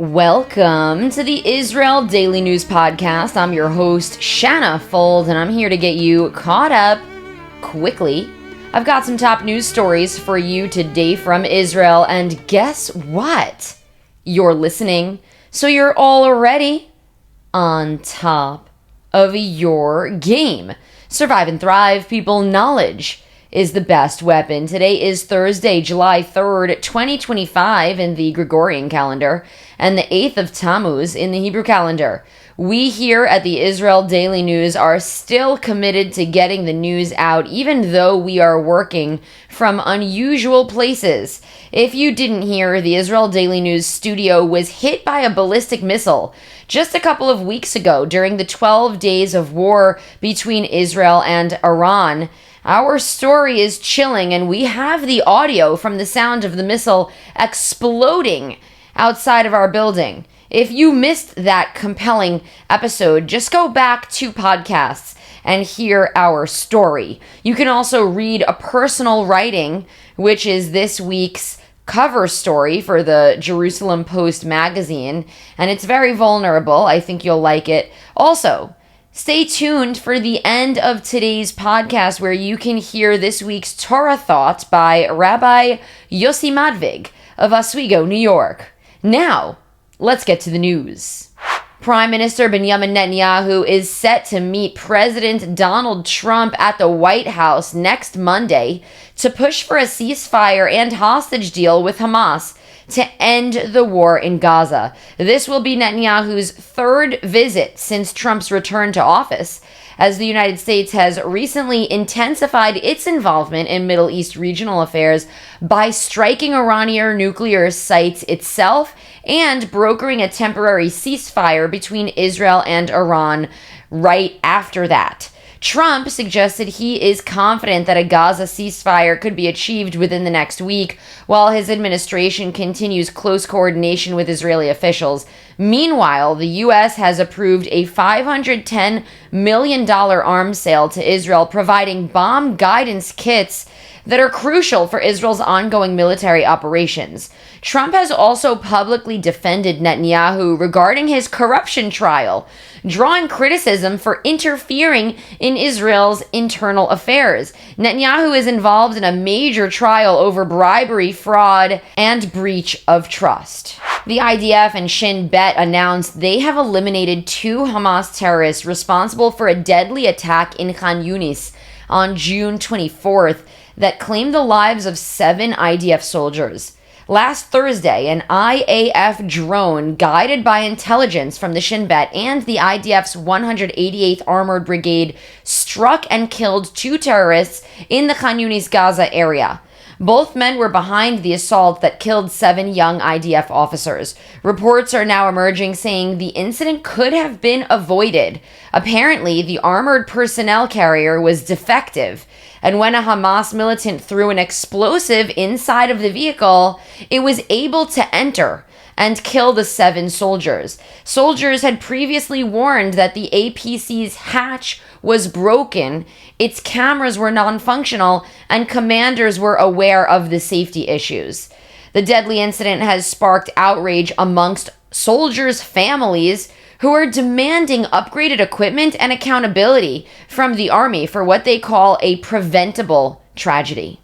Welcome to the Israel Daily News Podcast. I'm your host, Shanna Fold, and I'm here to get you caught up quickly. I've got some top news stories for you today from Israel, and guess what? You're listening, so you're already on top of your game. Survive and thrive, people. Knowledge is the best weapon. Today is Thursday, July 3rd, 2025 in the Gregorian calendar, and the 8th of Tammuz in the Hebrew calendar. We here at the Israel Daily News are still committed to getting the news out, even though we are working from unusual places. If you didn't hear, the Israel Daily News studio was hit by a ballistic missile just a couple of weeks ago during the 12 days of war between Israel and Iran. Our story is chilling, and we have the audio from the sound of the missile exploding outside of our building. If you missed that compelling episode, just go back 2 podcasts and hear our story. You can also read a personal writing, which is this week's cover story for the Jerusalem Post magazine, and it's very vulnerable. I think you'll like it. Also, stay tuned for the end of today's podcast, where you can hear this week's Torah thought by Rabbi Yossi Madvig of Oswego, New York. Now, let's get to the news. Prime Minister Binyamin Netanyahu is set to meet President Donald Trump at the White House next Monday to push for a ceasefire and hostage deal with Hamas to end the war in Gaza. This will be Netanyahu's 3rd visit since Trump's return to office, as the United States has recently intensified its involvement in Middle East regional affairs by striking Iranian nuclear sites itself and brokering a temporary ceasefire between Israel and Iran right after that. Trump suggested he is confident that a Gaza ceasefire could be achieved within the next week, while his administration continues close coordination with Israeli officials. Meanwhile, the U.S. has approved a $510 million arms sale to Israel, providing bomb guidance kits that are crucial for Israel's ongoing military operations. Trump has also publicly defended Netanyahu regarding his corruption trial, drawing criticism for interfering in Israel's internal affairs. Netanyahu is involved in a major trial over bribery, fraud, and breach of trust. The IDF and Shin Bet announced they have eliminated 2 Hamas terrorists responsible for a deadly attack in Khan Yunis on June 24th that claimed the lives of 7 IDF soldiers. Last Thursday, an IAF drone guided by intelligence from the Shin Bet and the IDF's 188th Armored Brigade struck and killed 2 terrorists in the Khan Yunis, Gaza area. Both men were behind the assault that killed 7 young IDF officers. Reports are now emerging saying the incident could have been avoided. Apparently, the armored personnel carrier was defective, and when a Hamas militant threw an explosive inside of the vehicle, it was able to enter and kill the 7 soldiers. Soldiers had previously warned that the APC's hatch was broken, its cameras were non-functional, and commanders were aware of the safety issues. The deadly incident has sparked outrage amongst soldiers' families, who are demanding upgraded equipment and accountability from the army for what they call a preventable tragedy.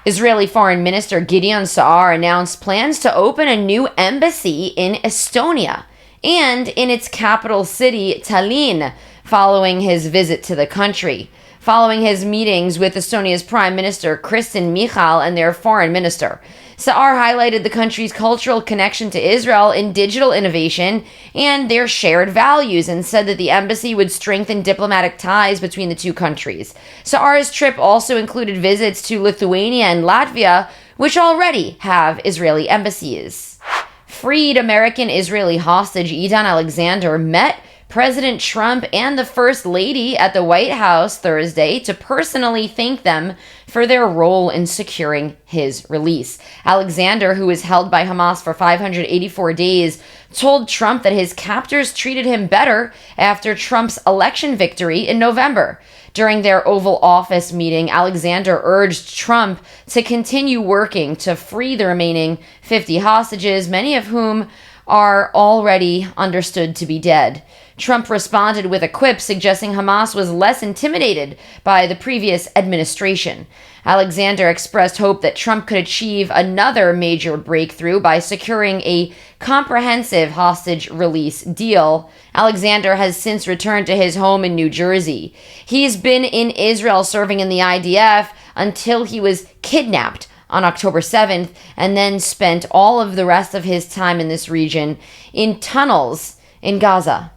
Israeli Foreign Minister Gideon Saar announced plans to open a new embassy in Estonia and in its capital city, Tallinn, following his visit to the country. Following his meetings with Estonia's Prime Minister Kristen Michal and their foreign minister, Saar highlighted the country's cultural connection to Israel in digital innovation and their shared values, and said that the embassy would strengthen diplomatic ties between the 2 countries. Saar's trip also included visits to Lithuania and Latvia, which already have Israeli embassies. Freed American Israeli hostage Edan Alexander met President Trump and the First Lady at the White House Thursday to personally thank them for their role in securing his release. Alexander, who was held by Hamas for 584 days, told Trump that his captors treated him better after Trump's election victory in November. During their Oval Office meeting, Alexander urged Trump to continue working to free the remaining 50 hostages, many of whom are already understood to be dead. Trump responded with a quip suggesting Hamas was less intimidated by the previous administration. Alexander expressed hope that Trump could achieve another major breakthrough by securing a comprehensive hostage release deal. Alexander has since returned to his home in New Jersey. He's been in Israel serving in the IDF until he was kidnapped on October 7th and then spent all of the rest of his time in this region in tunnels in Gaza.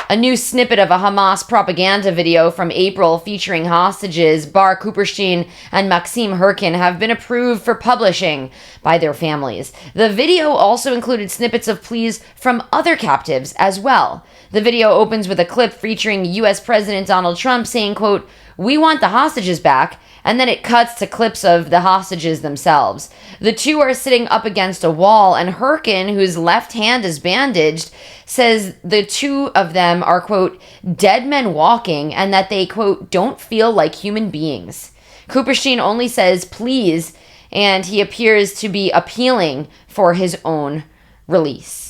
A new snippet of a Hamas propaganda video from April featuring hostages Bar Kuperstein and Maxim Herkin have been approved for publishing by their families. The video also included snippets of pleas from other captives as well. The video opens with a clip featuring U.S. President Donald Trump saying, quote, "We want the hostages back," and then it cuts to clips of the hostages themselves. The two are sitting up against a wall, and Herkin, whose left hand is bandaged, says the two of them are, quote, "dead men walking," and that they, quote, "don't feel like human beings." Kuperstein only says please, and he appears to be appealing for his own release.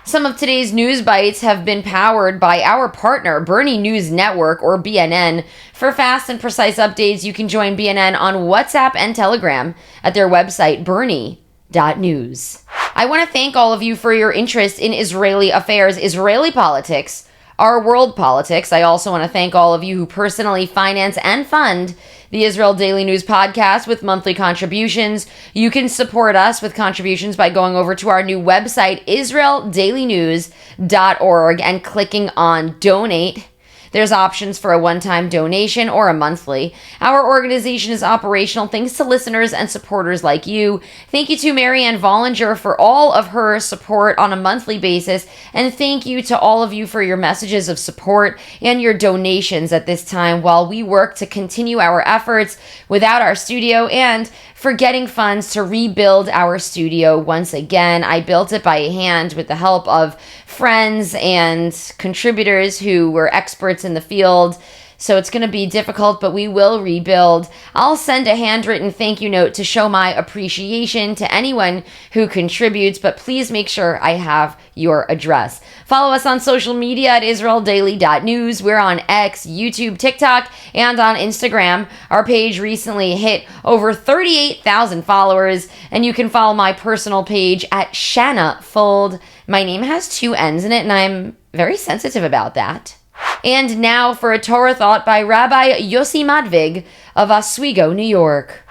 Some of today's news bites have been powered by our partner, Bernie News Network, or BNN. For fast and precise updates, you can join BNN on WhatsApp and Telegram at their website, bernie.news. I want to thank all of you for your interest in Israeli affairs, Israeli politics, our world politics. I also want to thank all of you who personally finance and fund the Israel Daily News podcast with monthly contributions. You can support us with contributions by going over to our new website, israeldailynews.org, and clicking on donate. There's options for a one-time donation or a monthly. Our organization is operational thanks to listeners and supporters like you. Thank you to Marianne Vollinger for all of her support on a monthly basis. And thank you to all of you for your messages of support and your donations at this time while we work to continue our efforts without our studio and for getting funds to rebuild our studio once again. I built it by hand with the help of friends and contributors who were experts in the field. So it's going to be difficult, but we will rebuild. I'll send a handwritten thank you note to show my appreciation to anyone who contributes, but please make sure I have your address. Follow us on social media at israeldaily.news. We're on X, YouTube, TikTok, and on Instagram. Our page recently hit over 38,000 followers, and you can follow my personal page at Shanna Fold. My name has 2 N's in it, and I'm very sensitive about that. And now for a Torah thought by Rabbi Yossi Madvig of Oswego, New York.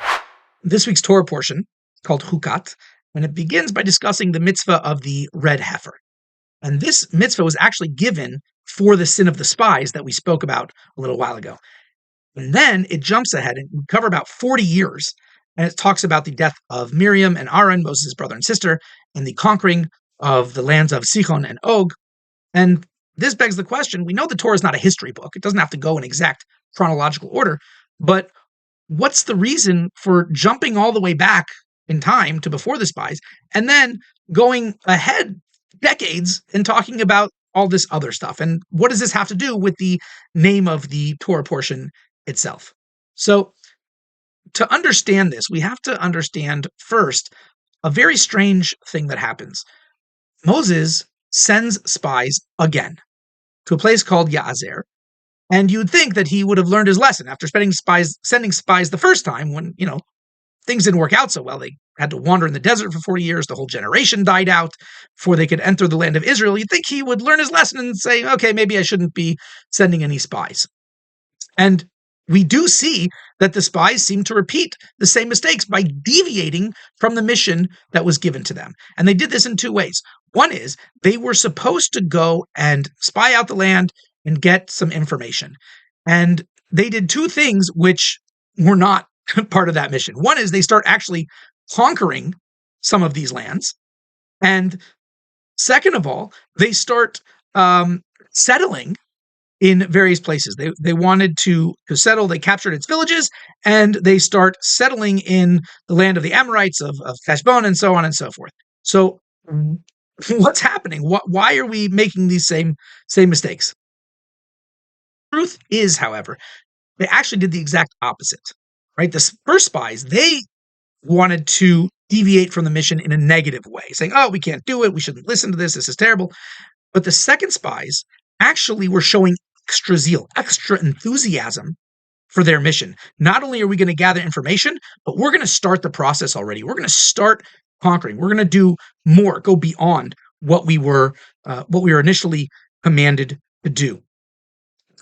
This week's Torah portion, called Hukat, and it begins by discussing the mitzvah of the red heifer. And this mitzvah was actually given for the sin of the spies that we spoke about a little while ago. And then it jumps ahead and we cover about 40 years, and it talks about the death of Miriam and Aaron, Moses' brother and sister, and the conquering of the lands of Sichon and Og. And this begs the question, we know the Torah is not a history book. It doesn't have to go in exact chronological order, but what's the reason for jumping all the way back in time to before the spies and then going ahead decades and talking about all this other stuff? And what does this have to do with the name of the Torah portion itself? So to understand this, we have to understand first a very strange thing that happens. Moses sends spies again to a place called Ya'azer, and you'd think that he would have learned his lesson after sending spies the first time when, things didn't work out so well. They had to wander in the desert for 40 years. The whole generation died out before they could enter the land of Israel. You'd think he would learn his lesson and say, okay, maybe I shouldn't be sending any spies. And we do see that the spies seem to repeat the same mistakes by deviating from the mission that was given to them. And they did this in 2 ways. One is they were supposed to go and spy out the land and get some information. And they did 2 things which were not part of that mission. One is they start actually conquering some of these lands. And second of all, they start settling in various places. They wanted to settle. They captured its villages, and they start settling in the land of the Amorites, of Heshbon, and so on and so forth. So what's happening? Why are we making these same mistakes? The truth is, however, they actually did the exact opposite, right? The first spies, they wanted to deviate from the mission in a negative way, saying, oh, we can't do it. We shouldn't listen to this. This is terrible. But the second spies actually were showing extra zeal, extra enthusiasm for their mission. Not only are we going to gather information, but we're going to start the process already. We're going to start conquering. We're going to do more, go beyond what we were initially commanded to do.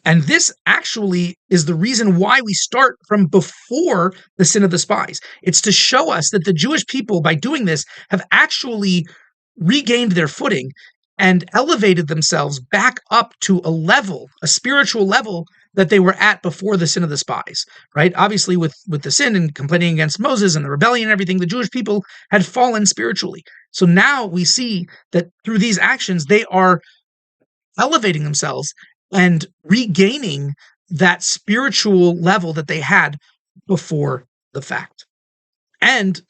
And this actually is the reason why we start from before the sin of the spies. It's to show us that the Jewish people, by doing this, have actually regained their footing and elevated themselves back up to a spiritual level that they were at before the sin of the spies, right? Obviously, with the sin and complaining against Moses and the rebellion and everything, the Jewish people had fallen spiritually. So now we see that through these actions, they are elevating themselves and regaining that spiritual level that they had before the fact. And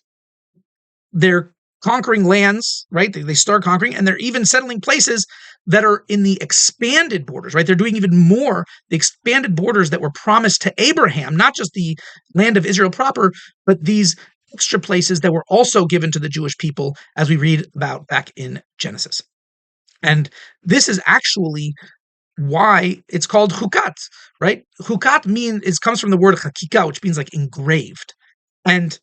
they're conquering lands, right? They start conquering, and they're even settling places that are in the expanded borders, right? They're doing even more, the expanded borders that were promised to Abraham, not just the land of Israel proper, but these extra places that were also given to the Jewish people, as we read about back in Genesis. And this is actually why it's called chukat, right? Chukat comes from the word chakika, which means like engraved. And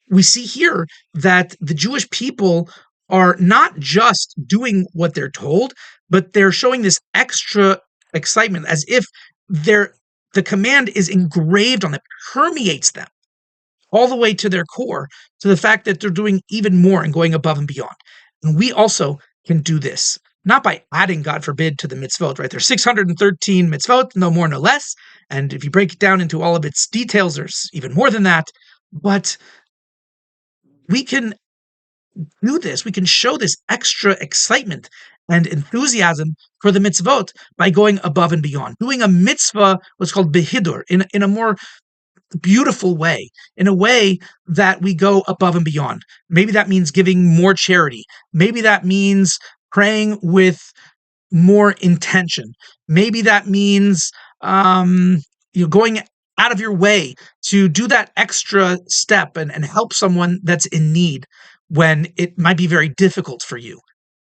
we see here that the Jewish people are not just doing what they're told, but they're showing this extra excitement as if the command is engraved on them, permeates them all the way to their core, to the fact that they're doing even more and going above and beyond. And we also can do this, not by adding, God forbid, to the mitzvot, right? There's 613 mitzvot, no more, no less. And if you break it down into all of its details, there's even more than that. But we can do this. We can show this extra excitement and enthusiasm for the mitzvot by going above and beyond, doing a mitzvah, what's called behidur, in a more beautiful way, in a way that we go above and beyond. Maybe that means giving more charity. Maybe that means praying with more intention. Maybe that means going out of your way to do that extra step and help someone that's in need when it might be very difficult for you.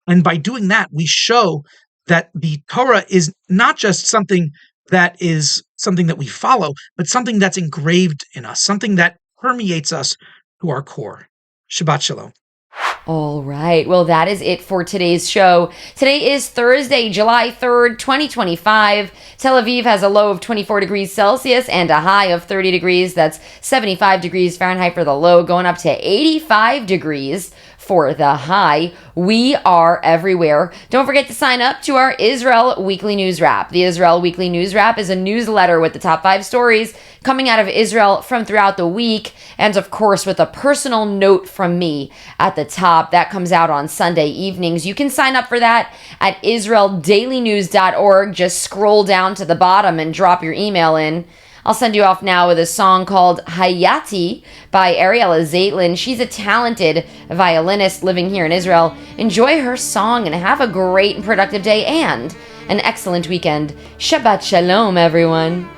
And by doing that, we show that the Torah is not just something that we follow, but something that's engraved in us, something that permeates us to our core. Shabbat Shalom. All right. Well, that is it for today's show. Today is Thursday, July 3rd, 2025. Tel Aviv has a low of 24 degrees Celsius and a high of 30 degrees. That's 75 degrees Fahrenheit for the low, going up to 85 degrees for the high. We are everywhere. Don't forget to sign up to our Israel Weekly News Wrap. The Israel Weekly News Wrap is a newsletter with the top 5 stories coming out of Israel from throughout the week, and of course with a personal note from me at the top. That comes out on Sunday evenings. You can sign up for that at israeldailynews.org. Just scroll down to the bottom and drop your email in. I'll send you off now with a song called Hayati by Ariella Zaitlin. She's a talented violinist living here in Israel. Enjoy her song and have a great and productive day and an excellent weekend. Shabbat Shalom, everyone.